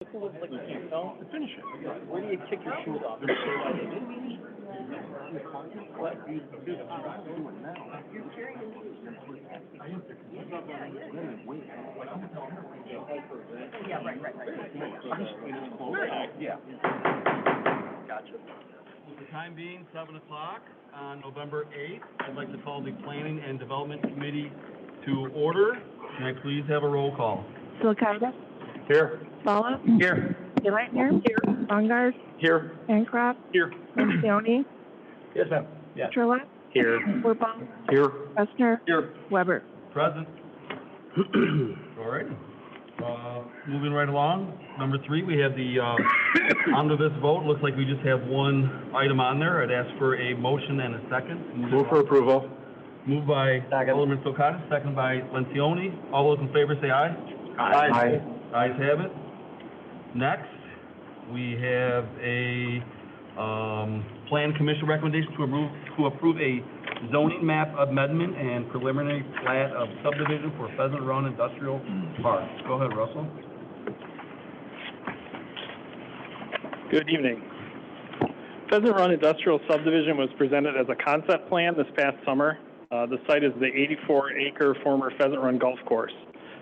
No, finish it. Where do you kick your shoes off? Yeah, right. Yeah. Gotcha. With the time being 7 o'clock on November 8th, I'd like to call the Planning and Development Committee to order. Can I please have a roll call? Silicata? Here. Sala? Here. Daylight here? Here. Bongard? Here. Bancroft? Here. Lencioni? Yes, ma'am. Yeah. Trilla? Here. Werbaum? Here. Westner? Here. Weber? Present. All right. Moving right along. Number 3, we have the onto this vote. Looks like we just have one item on there. I'd ask for a motion and a second. Move for approval. Moved by Alderman Silicata, second by Lencioni. All those in favor say aye. Aye. Ayes have it. Next, we have a Plan Commission recommendation to approve a zoning map of Medman and preliminary plat of subdivision for Pheasant Run Industrial Park. Go ahead, Russell. Good evening. Pheasant Run Industrial Subdivision was presented as a concept plan this past summer. The site is the 84-acre former Pheasant Run Golf Course.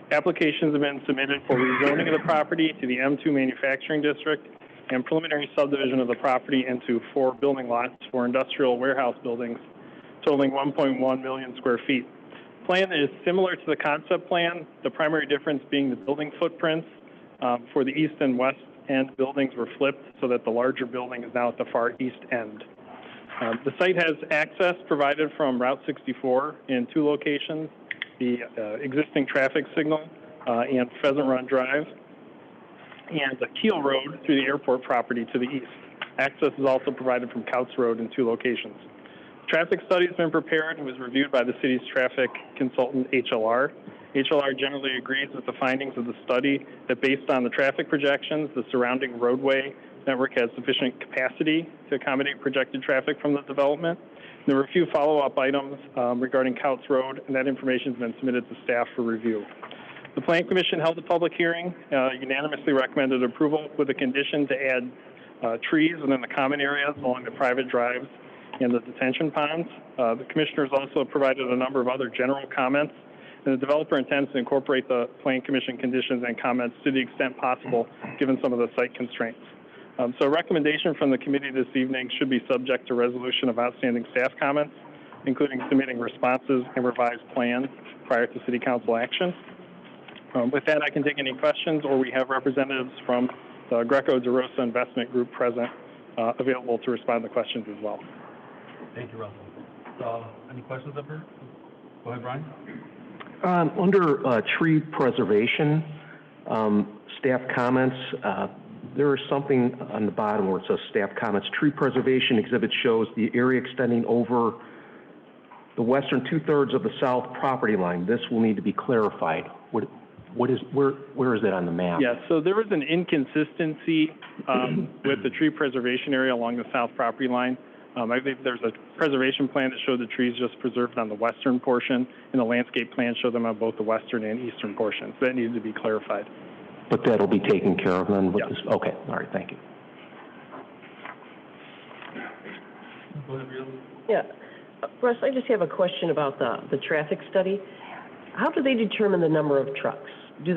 Applications have been submitted for rezoning of the property to the M2 Manufacturing District and preliminary subdivision of the property into 4 building lots for industrial warehouse buildings totaling 1.1 million square feet. The plan is similar to the concept plan, the primary difference being the building footprints for the east and west end buildings were flipped so that the larger building is now at the far east end. The site has access provided from Route 64 in 2 locations, the existing traffic signal and Pheasant Run Drive, and the Keel Road through the airport property to the east. Access is also provided from Couts Road in 2 locations. Traffic study has been prepared and was reviewed by the city's traffic consultant, HLR. HLR generally agrees with the findings of the study that based on the traffic projections, the surrounding roadway network has sufficient capacity to accommodate projected traffic from the development. There were a few follow-up items regarding Couts Road, and that information has been submitted to staff for review. The Plan Commission held a public hearing, unanimously recommended approval with a condition to add trees within the common areas along the private drives and the detention ponds. The commissioners also provided a number of other general comments, and the developer intends to incorporate the Plan Commission conditions and comments to the extent possible, given some of the site constraints. So a recommendation from the committee this evening should be subject to resolution of outstanding staff comments, including submitting responses and revised plans prior to City Council action. With that, I can take any questions, or we have representatives from the Greco DeRosa Investment Group present, available to respond to questions as well. Thank you, Russell. Any questions up here? Go ahead, Brian. Under tree preservation, staff comments, there is something on the bottom where it says staff comments. Tree preservation exhibit shows the area extending over the western 2/3 of the south property line. This will need to be clarified. Where is that on the map? Yeah, so there was an inconsistency with the tree preservation area along the south property line. I believe there's a preservation plan that showed the trees just preserved on the western portion, and the landscape plan showed them on both the western and eastern portions. So that needed to be clarified. But that'll be taken care of then? With this? Okay, all right, thank you. Go ahead, Rita. Yeah. Russ, I just have a question about the traffic study. How do they determine the number of trucks? Is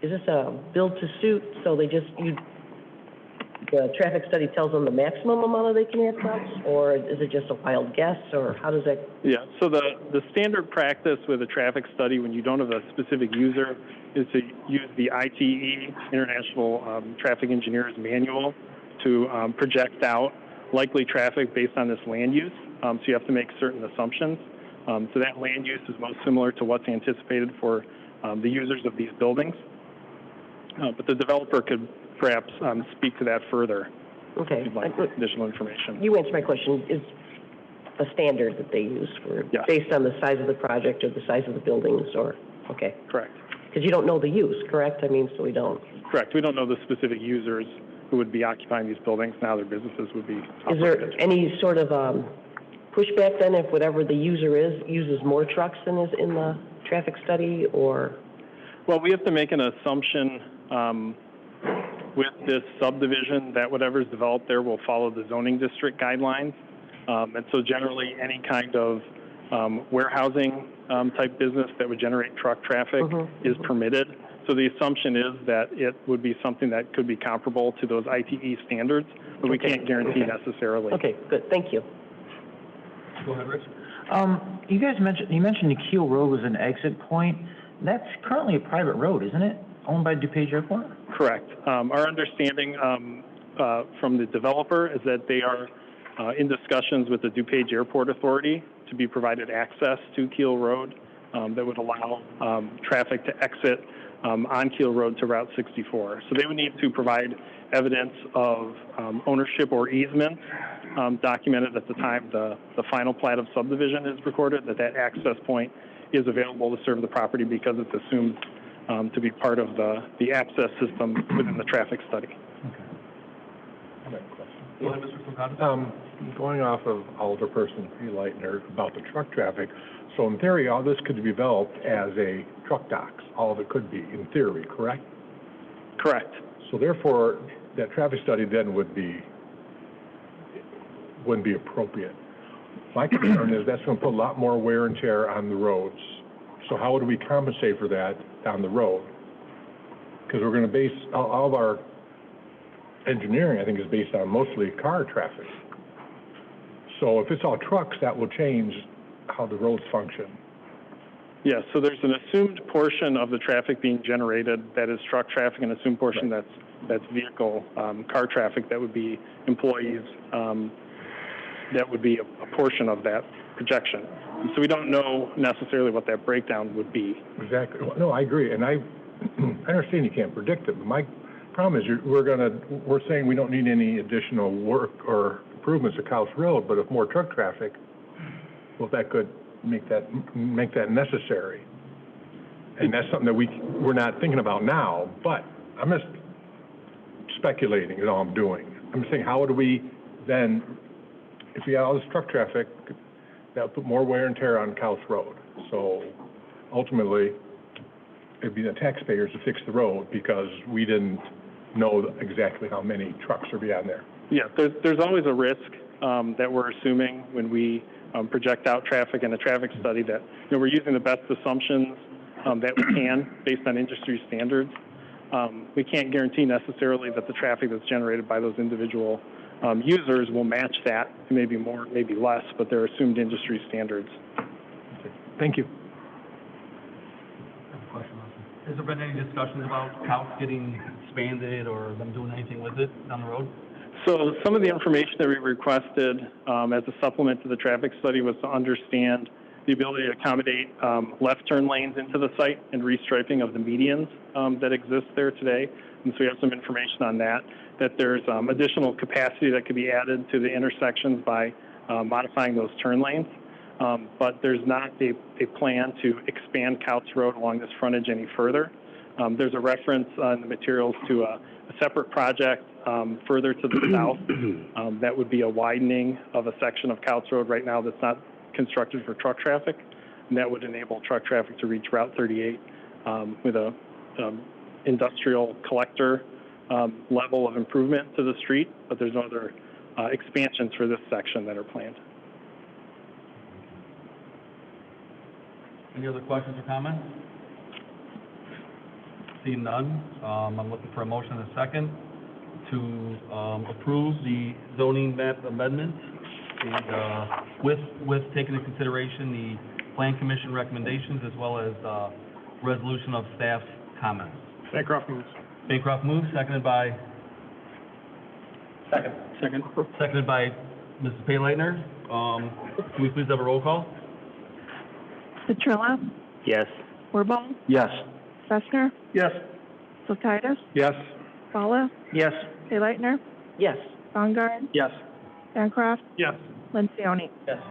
this a build to suit, so the traffic study tells them the maximum amount they can have trucks, or is it just a wild guess, or how does that? Yeah, so the standard practice with a traffic study when you don't have a specific user is to use the ITE, International Traffic Engineers Manual, to project out likely traffic based on this land use. So you have to make certain assumptions. So that land use is most similar to what's anticipated for the users of these buildings. But the developer could perhaps speak to that further. Okay. If you'd like additional information. You answered my question. Is a standard that they use for based on the size of the project or the size of the buildings, or okay? Correct. Because you don't know the use, correct? I mean, so we don't. Correct. We don't know the specific users who would be occupying these buildings. Now their businesses would be operated. Is there any sort of pushback then if whatever the user is uses more trucks than is in the traffic study, or? Well, we have to make an assumption with this subdivision that whatever's developed there will follow the zoning district guidelines. And so generally, any kind of warehousing type business that would generate truck traffic is permitted. So the assumption is that it would be something that could be comparable to those ITE standards, but we can't guarantee necessarily. Okay, good, thank you. Go ahead, Rich. You guys mentioned the Keel Road was an exit point. That's currently a private road, isn't it? Owned by DuPage Airport? Correct. Our understanding from the developer is that they are in discussions with the DuPage Airport Authority to be provided access to Keel Road that would allow traffic to exit on Keel Road to Route 64. So they would need to provide evidence of ownership or easement documented at the time the final plat of subdivision is recorded, that access point is available to serve the property because it's assumed to be part of the access system within the traffic study. Go ahead, Mr. Sokata. Going off of Alderperson Leitner about the truck traffic, so in theory, all this could be developed as a truck docks, all of it could be, in theory, correct? Correct. So therefore, that traffic study then wouldn't be appropriate. My concern is that's going to put a lot more wear and tear on the roads. So how would we compensate for that down the road? Because we're going to base, all of our engineering, I think, is based on mostly car traffic. So if it's all trucks, that will change how the roads function. Yes, so there's an assumed portion of the traffic being generated that is truck traffic, and an assumed portion that's vehicle, car traffic that would be employees, that would be a portion of that projection. And so we don't know necessarily what that breakdown would be. Exactly. No, I agree, and I understand you can't predict it, but my problem is we're saying we don't need any additional work or improvements to Couse Road, but if more truck traffic, well, that could make that necessary. And that's something that we're not thinking about now, but I'm just speculating is all I'm doing. I'm saying, how would we then, if we had all this truck traffic, that would put more wear and tear on Couse Road. So ultimately, it'd be the taxpayers to fix the road because we didn't know exactly how many trucks would be on there. Yeah, there's always a risk that we're assuming when we project out traffic in a traffic study that we're using the best assumptions that we can based on industry standards. We can't guarantee necessarily that the traffic that's generated by those individual users will match that, maybe more, maybe less, but they're assumed industry standards. Thank you. Has there been any discussions about Couse getting expanded or them doing anything with it down the road? So some of the information that we requested as a supplement to the traffic study was to understand the ability to accommodate left turn lanes into the site and restriping of the medians that exist there today. And so we have some information on that there's additional capacity that could be added to the intersections by modifying those turn lanes. But there's not a plan to expand Couse Road along this frontage any further. There's a reference in the materials to a separate project further to the south that would be a widening of a section of Couse Road right now that's not constructed for truck traffic, and that would enable truck traffic to reach Route 38 with a industrial collector level of improvement to the street, but there's no other expansions for this section that are planned. Any other questions or comments? Seeing none, I'm looking for a motion and a second to approve the zoning map amendment and with taking into consideration the Plan Commission recommendations as well as resolution of staff's comments. Bancroft moves. Bancroft moves, seconded by? Second. Seconded by Mrs. Payleitner. Can we please have a roll call? Petrilla, Yes. Wirball, Yes. Fessner, Yes. Kulturitis, Yes. Fala, Yes. Payleitner, Yes. Baumgart, Yes. Bancroft, Yes. Lencioni. Yes.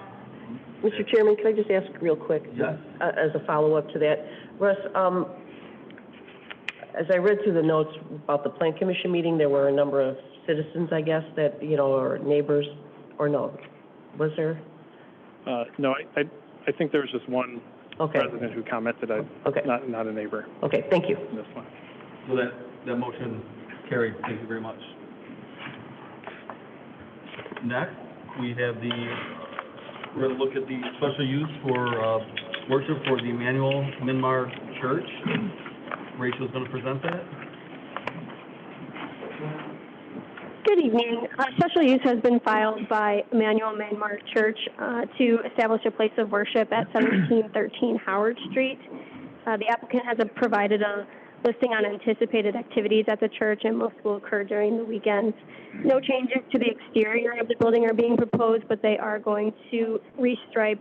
Mr. Chairman, can I just ask real quick? Yes. As a follow-up to that, Russ, as I read through the notes about the Plan Commission meeting, there were a number of citizens, I guess, that, or neighbors, or no? Was there? No, I think there was just one Okay. resident who commented, Okay. not a neighbor Okay, thank you. in this one. So that motion Carried, thank you very much. Next, we have we're going to look at the special use for worship for the Emmanuel Minmar Church. Rachel's going to present that. Good evening. Special use has been filed by Emmanuel Minmar Church to establish a place of worship at 1713 Howard Street. The applicant has provided a listing on anticipated activities at the church, and most will occur during the weekends. No changes to the exterior of the building are being proposed, but they are going to restripe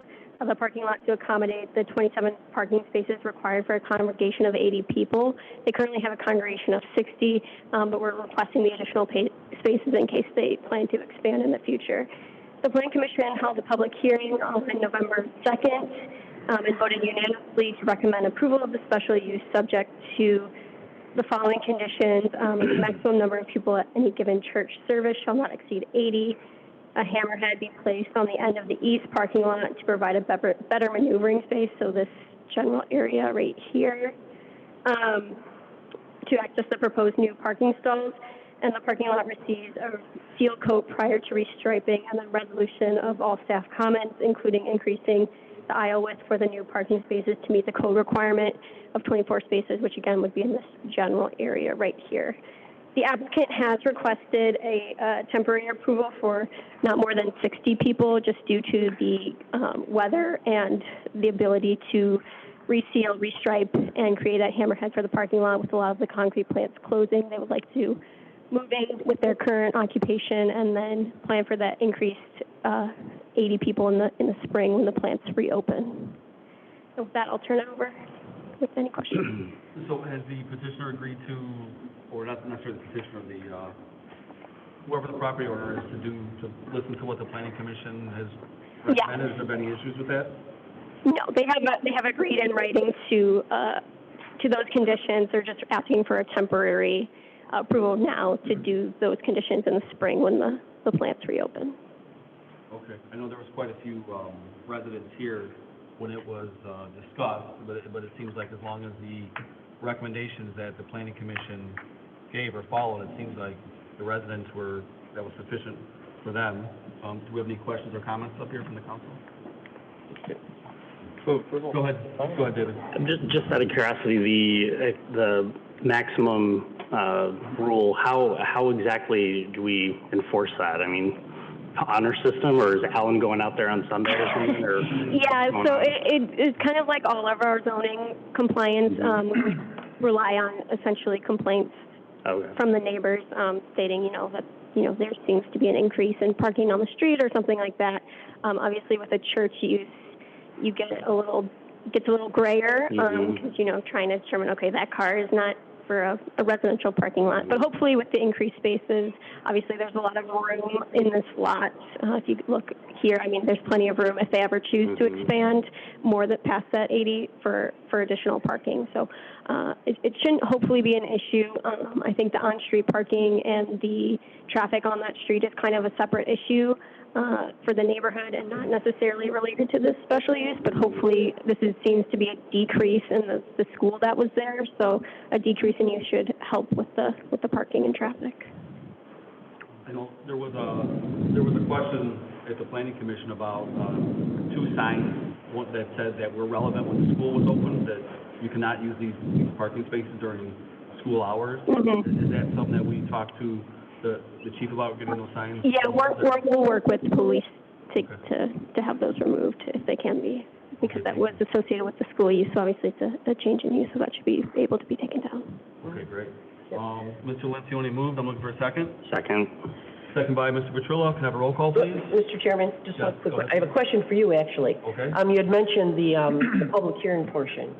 the parking lot to accommodate the 27 parking spaces required for a congregation of 80 people. They currently have a congregation of 60, but we're requesting the additional spaces in case they plan to expand in the future. The Plan Commission held a public hearing on November 2nd and voted unanimously to recommend approval of the special use subject to the following conditions. The maximum number of people at any given church service shall not exceed 80. A hammerhead be placed on the end of the east parking lot to provide a better maneuvering space, so this general area right here, to access the proposed new parking stalls, and the parking lot receives a seal coat prior to restriping, and then resolution of all staff comments, including increasing the aisle width for the new parking spaces to meet the code requirement of 24 spaces, which again would be in this general area right here. The applicant has requested a temporary approval for not more than 60 people just due to the weather and the ability to reseal, restripe, and create a hammerhead for the parking lot with a lot of the concrete plants closing. They would like to move in with their current occupation and then plan for that increased 80 people in the spring when the plants reopen. So with that, I'll turn it over with any questions. So has the petitioner agreed to, or not necessarily the petitioner, whoever the property owner is, to listen to what the Planning Commission has recommended? Has there been any issues with that? No, they have agreed in writing to those conditions. They're just asking for a temporary approval now to do those conditions in the spring when the plants reopen. Okay. I know there was quite a few residents here when it was discussed, but it seems like as long as the recommendations that the Planning Commission gave are followed, it seems like the residents that was sufficient for them. Do we have any questions or comments up here from the council? Go ahead, David. Just out of curiosity, the maximum rule, how exactly do we enforce that? I mean, honor system, or is Alan going out there on Sunday or something? Or yeah, so it's kind of like all of our zoning compliance. We rely on essentially complaints from the neighbors stating, that there seems to be an increase in parking on the street or something like that. Obviously, with a church use, you gets a little grayer because trying to determine, okay, that car is not for a residential parking lot. But hopefully with the increased spaces, obviously there's a lot of room in this lot. If you look here, I mean, there's plenty of room if they ever choose to expand more past that 80 for additional parking. So it shouldn't hopefully be an issue. I think the on-street parking and the traffic on that street is kind of a separate issue for the neighborhood and not necessarily related to this special use, but hopefully this seems to be a decrease in the school that was there, so a decrease in use should help with the parking and traffic. I know there was a question at the Planning Commission about two signs, one that said that were relevant when the school was open, that you cannot use these parking spaces during school hours. Is that something that we talked to the chief about, getting those signs? Yeah, we'll work with police to have those removed if they can be, because that was associated with the school use, so obviously it's a change in use, so that should be able to be taken down. Okay, great. Mr. Lencioni moved. I'm looking for a second. Second. Second by Mr. Petrillo. Can I have a roll call, please? Mr. Chairman, just one quick question. I have a question for you, actually. Okay. You had mentioned the public hearing portion,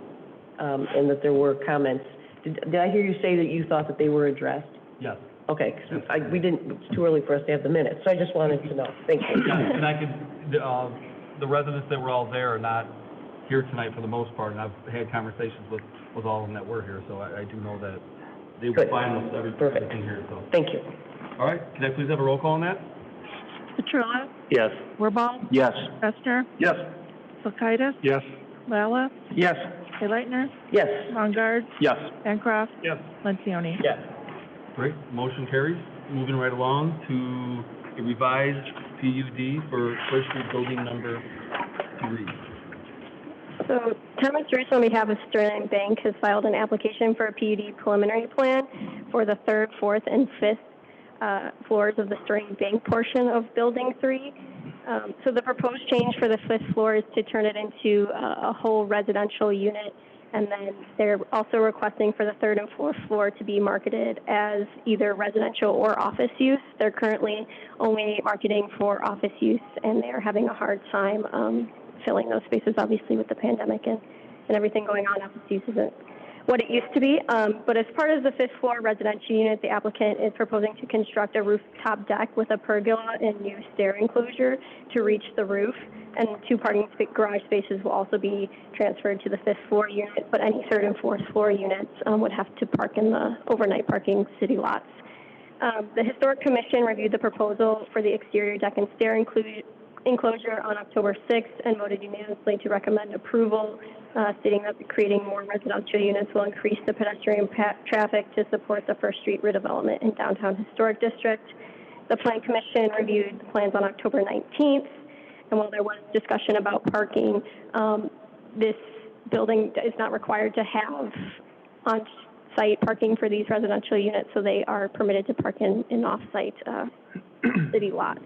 and that there were comments. Did I hear you say that you thought that they were addressed? Yes. Okay, because it's too early for us to have the minutes, so I just wanted to know. Thank you. And I could, the residents that were all there are not here tonight for the most part, and I've had conversations with all of them that were here, so I do know that they were fine with everything here. So. Thank you. All right, can I please have a roll call on that? Petrillo? Yes. Wirball? Yes. Fester? Yes. Kulkaitis? Yes. Lala? Yes. Leitner? Yes. Mongard? Yes. Bancroft? Yes. Lencioni? Yes. Great, motion carries. Moving right along to a revised PUD for First Street Building number 3. So Thomas Russo, on behalf of Sterling Bank, has filed an application for a PUD preliminary plan for the 3rd, 4th, and 5th floors of the Sterling Bank portion of Building 3. So the proposed change for the 5th floor is to turn it into a whole residential unit, and then they're also requesting for the 3rd and 4th floor to be marketed as either residential or office use. They're currently only marketing for office use, and they're having a hard time filling those spaces, obviously, with the pandemic and everything going on. Office use isn't what it used to be. But as part of the 5th floor residential unit, the applicant is proposing to construct a rooftop deck with a pergola and new stair enclosure to reach the roof. And 2 parking garage spaces will also be transferred to the 5th floor unit, but any 3rd and 4th floor units would have to park in the overnight parking city lots. The Historic Commission reviewed the proposal for the exterior deck and stair enclosure on October 6th and voted unanimously to recommend approval, stating that creating more residential units will increase the pedestrian traffic to support the First Street redevelopment in downtown historic district. The Plan Commission reviewed the plans on October 19th, and while there was discussion about parking, this building is not required to have on-site parking for these residential units, so they are permitted to park in off-site city lots.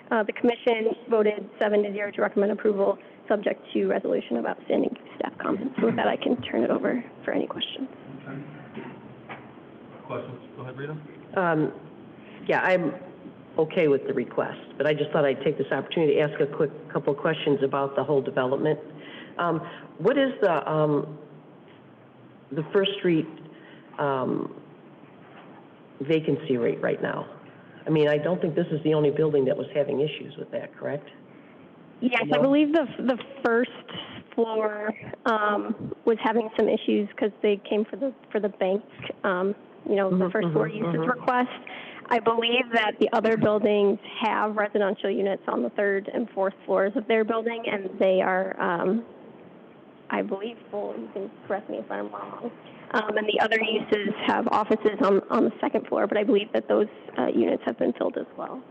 The Commission voted 7-0 to recommend approval, subject to resolution of outstanding staff comments. So with that, I can turn it over for any questions. Questions? Go ahead, Rita. Yeah, I'm okay with the request, but I just thought I'd take this opportunity to ask a quick couple of questions about the whole development. What is the First Street vacancy rate right now? I mean, I don't think this is the only building that was having issues with that, correct? Yes, I believe the first floor was having some issues because they came for the bank, the first floor uses request. I believe that the other buildings have residential units on the 3rd and 4th floors of their building, and they are, I believe, full. You can correct me if I'm wrong. And the other uses have offices on the 2nd floor, but I believe that those units have been filled as well.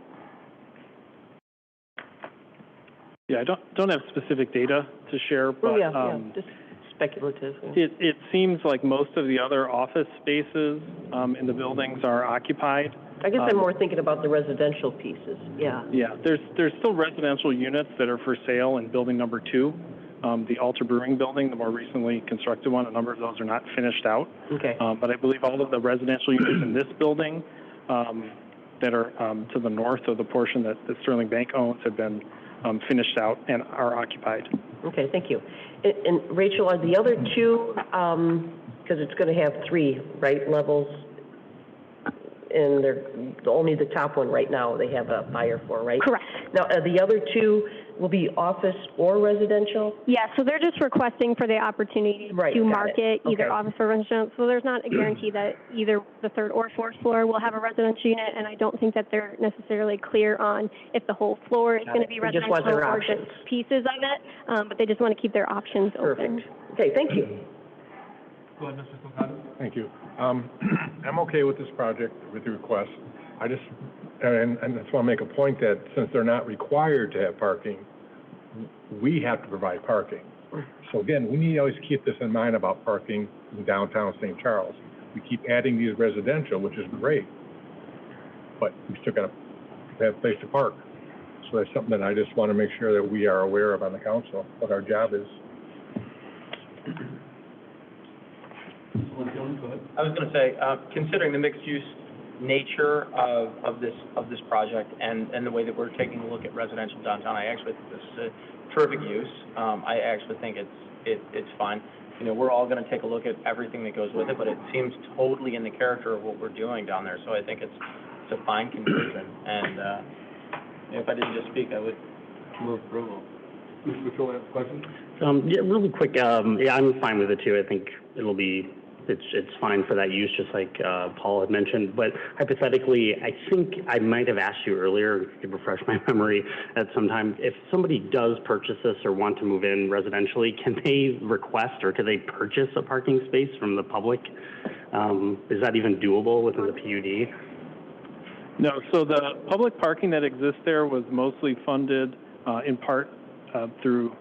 Yeah, I don't have specific data to share, but just speculative. it seems like most of the other office spaces in the buildings are occupied. I guess I'm more thinking about the residential pieces, yeah. Yeah, there's still residential units that are for sale in building number 2. The Alta Brewing Building, the more recently constructed one, a number of those are not finished out. Okay. But I believe all of the residential units in this building that are to the north of the portion that Sterling Bank owns have been finished out and are occupied. Okay, thank you. And Rachel, are the other 2, because it's going to have 3, right, levels, and they're only the top one right now they have a buyer for, right? Correct. Now, the other 2 will be office or residential? Yeah, so they're just requesting for the opportunity to market either office or residential. So there's not a guarantee that either the 3rd or 4th floor will have a residential unit, and I don't think that they're necessarily clear on if the whole floor is going to be residential or just pieces of it, but they just want to keep their options open. Okay, thank you. Go ahead, Mr. Socado. Thank you. I'm okay with this project, with the request. I just, and I just want to make a point that since they're not required to have parking, we have to provide parking. So again, we need to always keep this in mind about parking in downtown St. Charles. We keep adding these residential, which is great, but we still got to have a place to park. So that's something that I just want to make sure that we are aware of on the council, what our job is. I was going to say, considering the mixed-use nature of this project and the way that we're taking a look at residential downtown, I actually think this is a terrific use. I actually think it's fine. You know, we're all going to take a look at everything that goes with it, but it seems totally in the character of what we're doing down there. So I think it's a fine conversion. And if I didn't just speak, I would move approval. Mr. Patrol, have a question? Yeah, really quick. Yeah, I'm fine with it too. I think it's fine for that use, just like Paul had mentioned. But hypothetically, I think I might have asked you earlier, if you could refresh my memory at some time, if somebody does purchase this or want to move in residentially, can they request or can they purchase a parking space from the public Is that even doable within the PUD? No, so the public parking that exists there was mostly funded in part through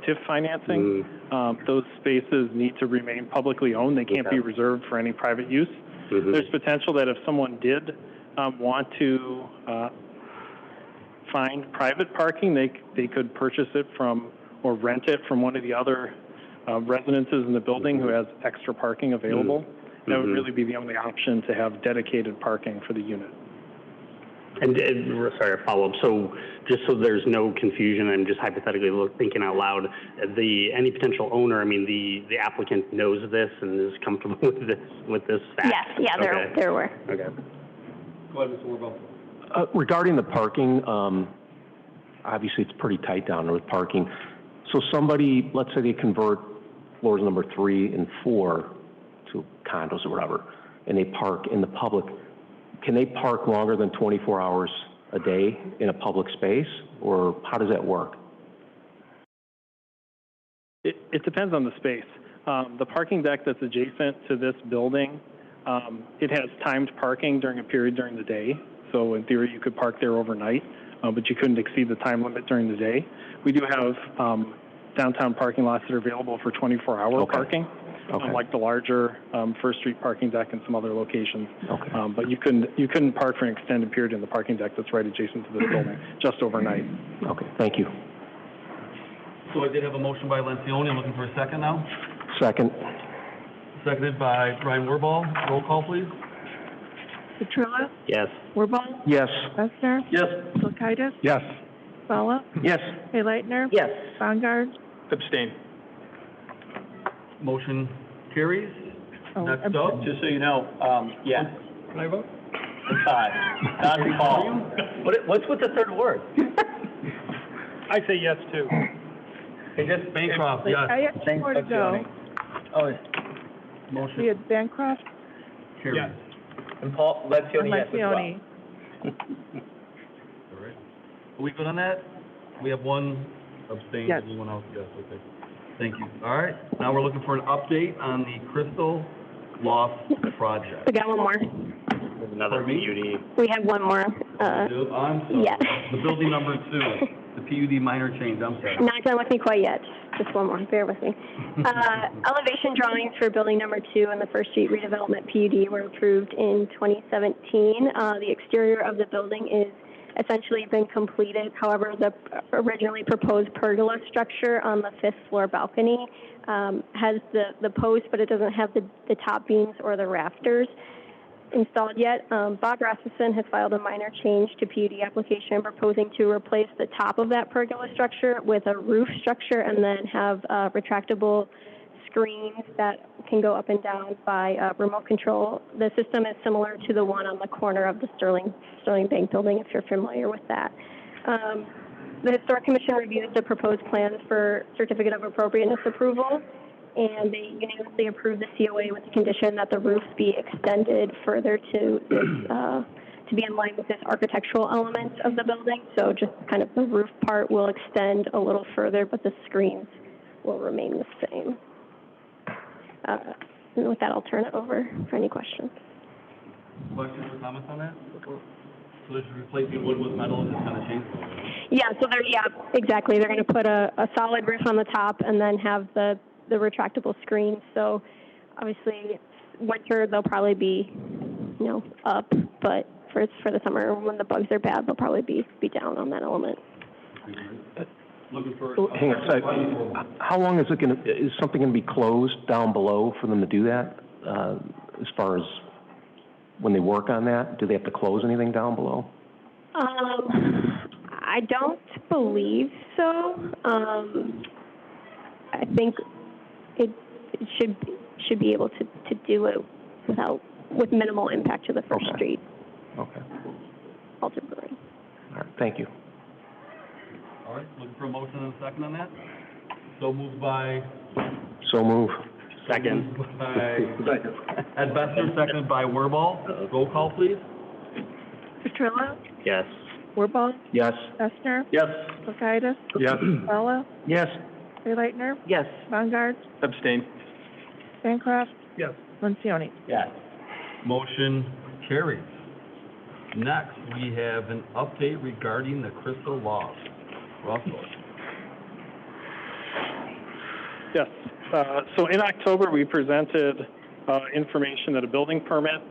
TIF financing. Those spaces need to remain publicly owned. They can't be reserved for any private use. There's potential that if someone did want to find private parking, they could purchase it from or rent it from one of the other residences in the building who has extra parking available. That would really be the only option, to have dedicated parking for the unit. And sorry, a follow-up. So just so there's no confusion, I'm just hypothetically thinking out loud, any potential owner, I mean, the applicant knows this and is comfortable with this fact? Yes, yeah, they're aware. Okay. Go ahead, Mr. Warbo. Regarding the parking, obviously it's pretty tight down there with parking. So somebody, let's say they convert floors number 3 and 4 to condos or whatever, and they park in the public, can they park longer than 24 hours a day in a public space, or how does that work? It depends on the space. The parking deck that's adjacent to this building, it has timed parking during a period during the day. So in theory, you could park there overnight, but you couldn't exceed the time limit during the day. We do have downtown parking lots that are available for 24-hour parking, like the larger First Street parking deck and some other locations. But you couldn't park for an extended period in the parking deck that's right adjacent to this building, just overnight. Okay, thank you. So I did have a motion by Lencioni. I'm looking for a second now. Second. Seconded by Brian Wirball. Roll call, please. Petrillo? Yes. Wirball? Yes. Lester? Yes. Kulkaitis? Yes. Sala? Yes. Leitner? Yes. Bongard? Abstain. Motion carries. Oh, Next I'm- up, Just so you know, yes. can I vote? Not Paul. What's with the third word? I say yes, too. Hey, just Bancroft, yes. I have 2 more to go. Oh, We Motion had Bancroft carries. and Paul, Lencioni, and yes as well. Lencioni. All right. Are we good on that? We have one abstain, Yes. anyone else? Yes, okay. Thank you. All right, now we're looking for an update on the Crystal Loft project. We got one more. There's another Pardon me? PUD. We have one more. I'm sorry. Yeah. The building number 2, the PUD minor change, I'm sorry. Not done with me quite yet. Just one more. Bear with me. Elevation drawings for building number 2 and the First Street redevelopment PUD were approved in 2017. The exterior of the building is essentially been completed. However, the originally proposed pergola structure on the 5th floor balcony has the post, but it doesn't have the top beams or the rafters installed yet. Bob Rasmussen has filed a minor change to PUD application proposing to replace the top of that pergola structure with a roof structure and then have retractable screens that can go up and down by remote control. The system is similar to the one on the corner of the Sterling Bank building, if you're familiar with that. The Historic Commission reviewed the proposed plans for certificate of appropriateness approval, and they unanimously approved the COA with the condition that the roofs be extended further to this, to be in line with this architectural element of the building. So just kind of the roof part will extend a little further, but the screens will remain the same. And with that, I'll turn it over for any questions. Questions or comments on that? So this is replacing wood with metal and it's going to change? Yeah, so exactly. They're going to put a solid roof on the top and then have the retractable screens. So obviously, winter they'll probably be, up, but for the summer when the bugs are bad, they'll probably be down on that element. Looking for. Hang on a sec. How long is something going to be closed down below for them to do that? As far as when they work on that, do they have to close anything down below? I don't believe so. I think it should be able to do it with minimal impact to the First Street. Okay. Ultimately. All right. Thank you. All right, looking for a motion and a second on that? So moved by? So move. Second. Ed Bester, seconded by Wirball. Roll call, please. Petrillo? Yes. Wirball? Yes. Lester? Yes. Kulkaitis? Yes. Sala? Yes. Leitner? Yes. Bongard? Abstain. Bancroft? Yes. Lencioni. Yes. Motion carries. Next, we have an update regarding the Crystal Loft. Russell. Yes. So in October, we presented information that a building permit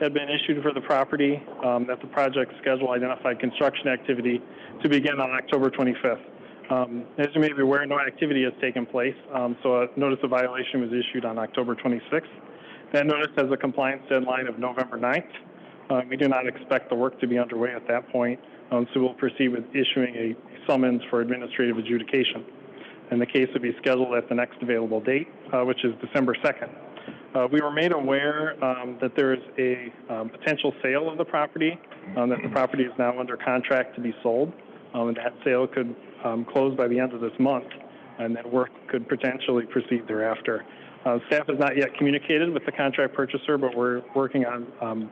had been issued for the property, that the project schedule identified construction activity to begin on October 25th. As you may be aware, no activity has taken place, so a notice of violation was issued on October 26th. That notice has a compliance deadline of November 9th. We do not expect the work to be underway at that point, so we'll proceed with issuing a summons for administrative adjudication. And the case will be scheduled at the next available date, which is December 2nd. We were made aware that there is a potential sale of the property, that the property is now under contract to be sold, and that sale could close by the end of this month, and that work could potentially proceed thereafter. Staff has not yet communicated with the contract purchaser, but we're working on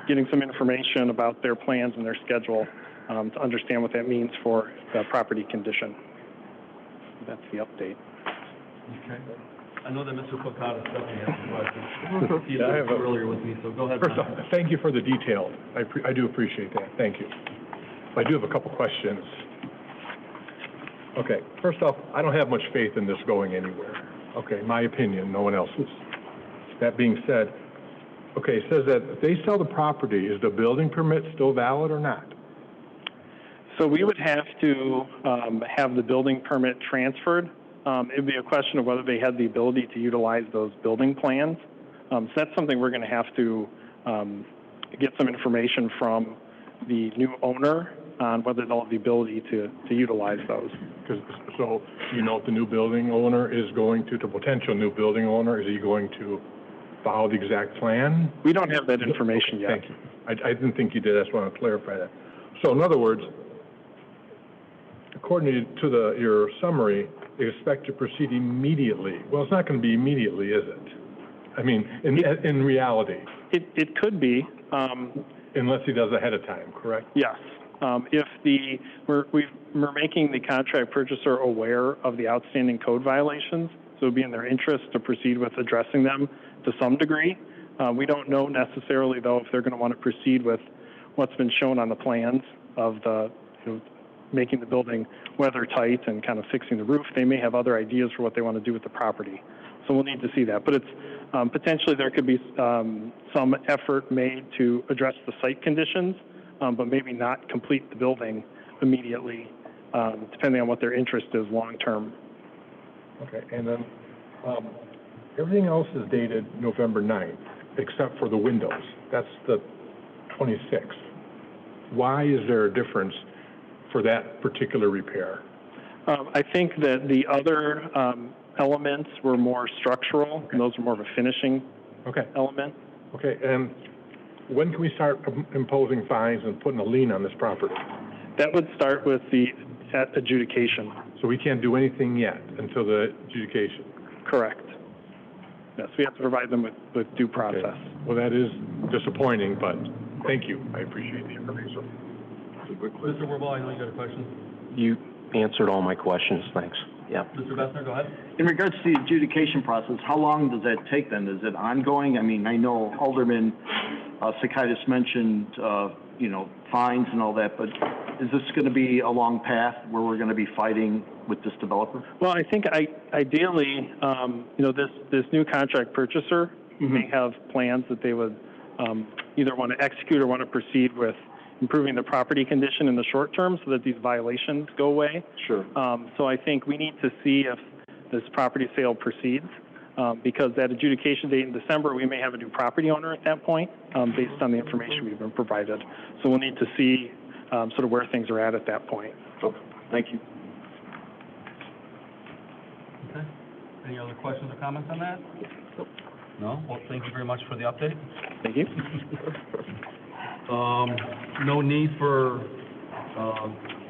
getting some information about their plans and their schedule to understand what that means for the property condition. That's the update. Okay. I know that Mr. Cook had some questions. He Yeah, I have a- earlier with me, so go ahead. First off, thank you for the detail. I do appreciate that. Thank you. I do have a couple questions. Okay, first off, I don't have much faith in this going anywhere. Okay, my opinion, no one else's. That being said, okay, it says that if they sell the property, is the building permit still valid or not? So we would have to have the building permit transferred. It would be a question of whether they had the ability to utilize those building plans. So that's something we're going to have to get some information from the new owner on whether they'll have the ability to utilize those. So, you know, if the new building owner is going to, the potential new building owner, is he going to follow the exact plan? We don't have that information yet. Thank you. I didn't think you did. I just want to clarify that. So in other words, according to your summary, they expect to proceed immediately. Well, it's not going to be immediately, is it? I mean, in reality. It could be. Unless he does ahead of time, correct? Yes. We're making the contract purchaser aware of the outstanding code violations, so it would be in their interest to proceed with addressing them to some degree. We don't know necessarily, though, if they're going to want to proceed with what's been shown on the plans of the, making the building weather tight and kind of fixing the roof. They may have other ideas for what they want to do with the property. So we'll need to see that. But it's potentially there could be some effort made to address the site conditions, but maybe not complete the building immediately, depending on what their interest is long term. Okay, and then everything else is dated November 9th, except for the windows. That's the 26th. Why is there a difference for that particular repair? I think that the other elements were more structural, and those are more of a finishing element. Okay, and when can we start imposing fines and putting a lien on this property? That would start with the adjudication. So we can't do anything yet until the adjudication? Correct. Yes, we have to provide them with due process. Okay. Well, that is disappointing, but thank you. I appreciate the information. Mr. Wirball, I know you got a question. You answered all my questions, thanks. Yeah. Mr. Bessner, go ahead. In regards to the adjudication process, how long does that take then? Is it ongoing? I mean, I know Alderman Sakaitis mentioned, fines and all that, but is this going to be a long path where we're going to be fighting with this developer? Well, I think ideally, this new contract purchaser may have plans that they would either want to execute or want to proceed with improving the property condition in the short term so that these violations go away. Sure. So I think we need to see if this property sale proceeds, because that adjudication date in December, we may have a new property owner at that point, based on the information we've been provided. So we'll need to see sort of where things are at that point. Okay. Thank you. Okay. Any other questions or comments on that? No? Well, thank you very much for the update. Thank you. No need for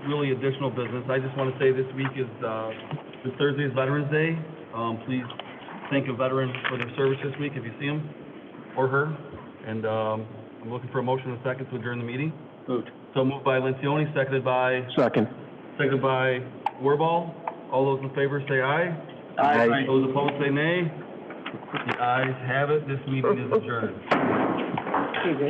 really additional business. I just want to say this week is this Thursday is Veterans Day. Please thank a veteran for their service this week if you see him or her. And I'm looking for a motion and a second to adjourn the meeting. Moved. So moved by Lencioni, seconded by Second. Wirball. All those in favor say aye. Aye. Those opposed say nay. The ayes have it, this meeting is adjourned. Excuse me.